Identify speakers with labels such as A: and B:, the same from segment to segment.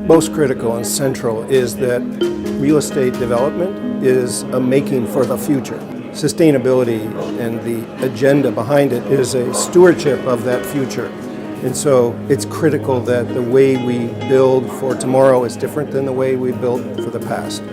A: Most critical and central is that real estate development is a making for the future. Sustainability and the agenda behind it is a stewardship of that future. And so it's critical that the way we build for tomorrow is different than the way we built for the past.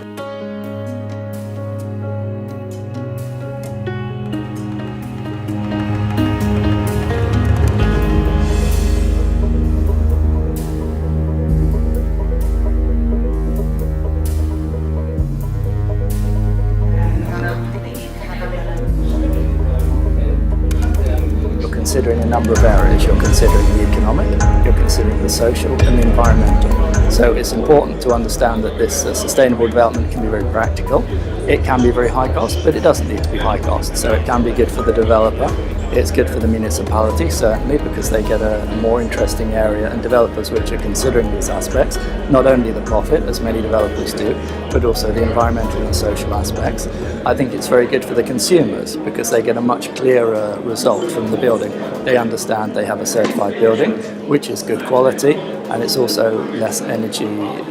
B: Considering a number of areas. You're considering the economic, you're considering the social and the environmental. So it's important to understand that this sustainable development can be very practical. It can be very high cost, but it doesn't need to be high cost. So it can be good for the developer. It's good for the municipality, certainly, because they get a more interesting area, and developers which are considering these aspects, not only the profit, as many developers do, but also the environmental and social aspects. I think it's very good for the consumers because they get a much clearer result from the building. They understand they have a certified building, which is good quality, and it's also less energy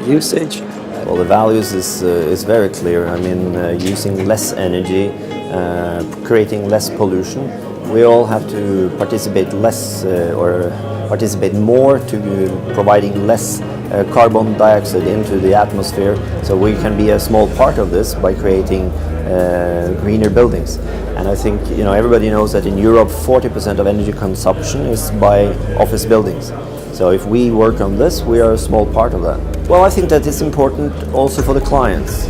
B: usage.
C: Well, the values is very clear. I mean, using less energy, creating less pollution. We all have to participate less or participate more to providing less carbon dioxide into the atmosphere, so we can be a small part of this by creating greener buildings. And I think, you know, everybody knows that in Europe 40% of energy consumption is by office buildings. So if we work on this, we are a small part of that. Well, I think that it's important also for the clients.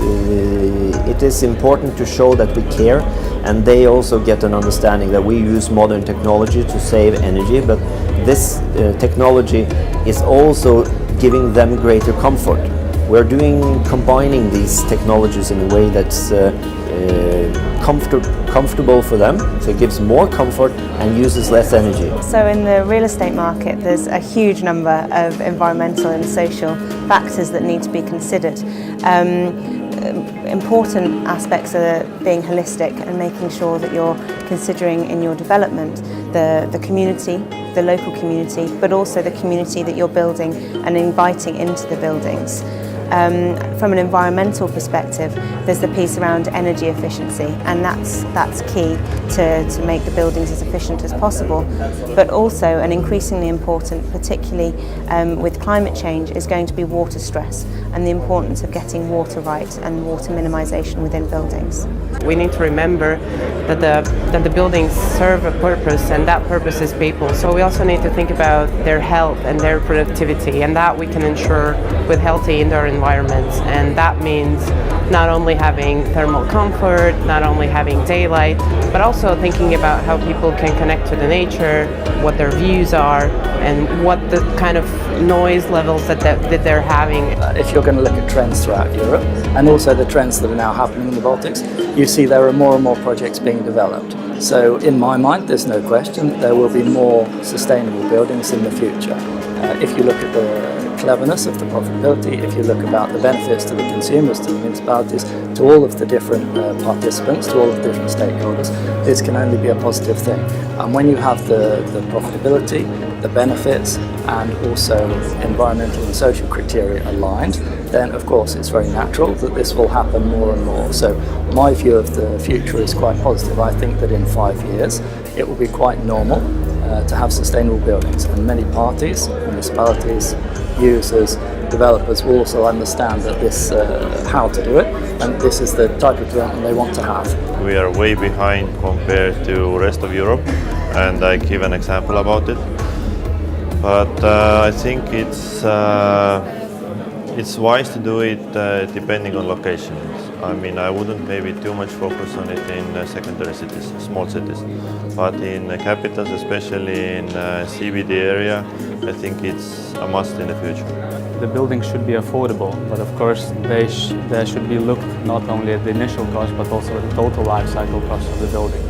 C: It is important to show that we care, and they also get an understanding that we use modern technology to save energy, but this technology is also giving them greater comfort. We're combining these technologies in a way that's comfortable for them, so it gives more comfort and uses less energy.
D: So in the real estate market, there's a huge number of environmental and social factors that need to be considered. Important aspects are being holistic and making sure that you're considering in your development the community, the local community, but also the community that you're building and inviting into the buildings. From an environmental perspective, there's the piece around energy efficiency, and that's key to make the buildings as efficient as possible. But also, and increasingly important, particularly with climate change, is going to be water stress and the importance of getting water right and water minimisation within buildings.
E: We need to remember that the buildings serve a purpose, and that purpose is people. So we also need to think about their health and their productivity, and that we can ensure with healthy indoor environments. And that means not only having thermal comfort, not only having daylight, but also thinking about how people can connect to the nature, what their views are, and what the kind of noise levels that they're having.
B: If you're going to look at trends throughout Europe, and also the trends that are now happening in the Baltics, you see there are more and more projects being developed. So in my mind, there's no question that there will be more sustainable buildings in the future. If you look at the cleverness of the profitability, if you look about the benefits to the consumers, to the municipalities, to all of the different participants, to all of the different stakeholders, this can only be a positive thing. And when you have the profitability, the benefits, and also environmental and social criteria aligned, then of course it's very natural that this will happen more and more. So my view of the future is quite positive. I think that in 5 years it will be quite normal to have sustainable buildings, and many parties, municipalities, users, developers will also understand that this how to do it, and this is the type of development they want to have.
F: We are way behind compared to rest of Europe, and I give an example about it. But I think it's wise to do it depending on location. I mean, I wouldn't maybe too much focus on it in secondary cities, small cities. But in capitals, especially in CBD area, I think it's a must in the future.
G: The building should be affordable, but of course they should be looked not only at the initial cost, but also at the total life cycle cost of the building.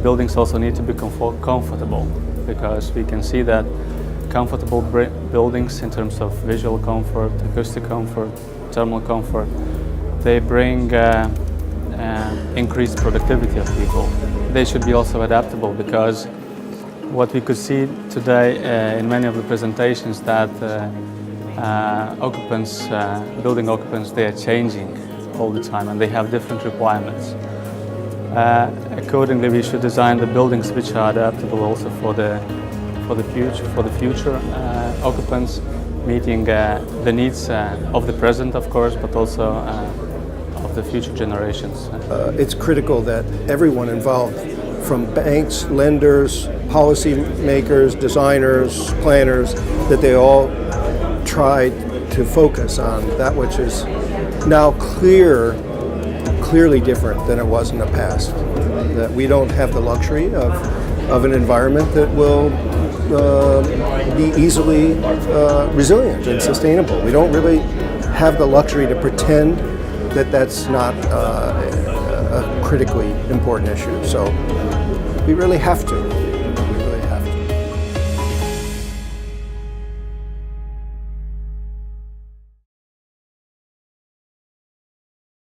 G: Buildings also need to be comfortable, because we can see that comfortable buildings in terms of visual comfort, acoustic comfort, thermal comfort, they bring increased productivity of people. They should be also adaptable, because What we could see today in many of the presentations that occupants, building occupants, they are changing all the time and they have different requirements. Accordingly, we should design the buildings which are adaptable also for the future occupants, meeting the needs of the present, of course, but also of the future generations.
A: It's critical that everyone involved, from banks, lenders, policy makers, designers, planners, that they all try to focus on that which is now clearly different than it was in the past. That we don't have the luxury of an environment that will be easily resilient and sustainable. We don't really have the luxury to pretend that that's not a critically important issue. So we really have to.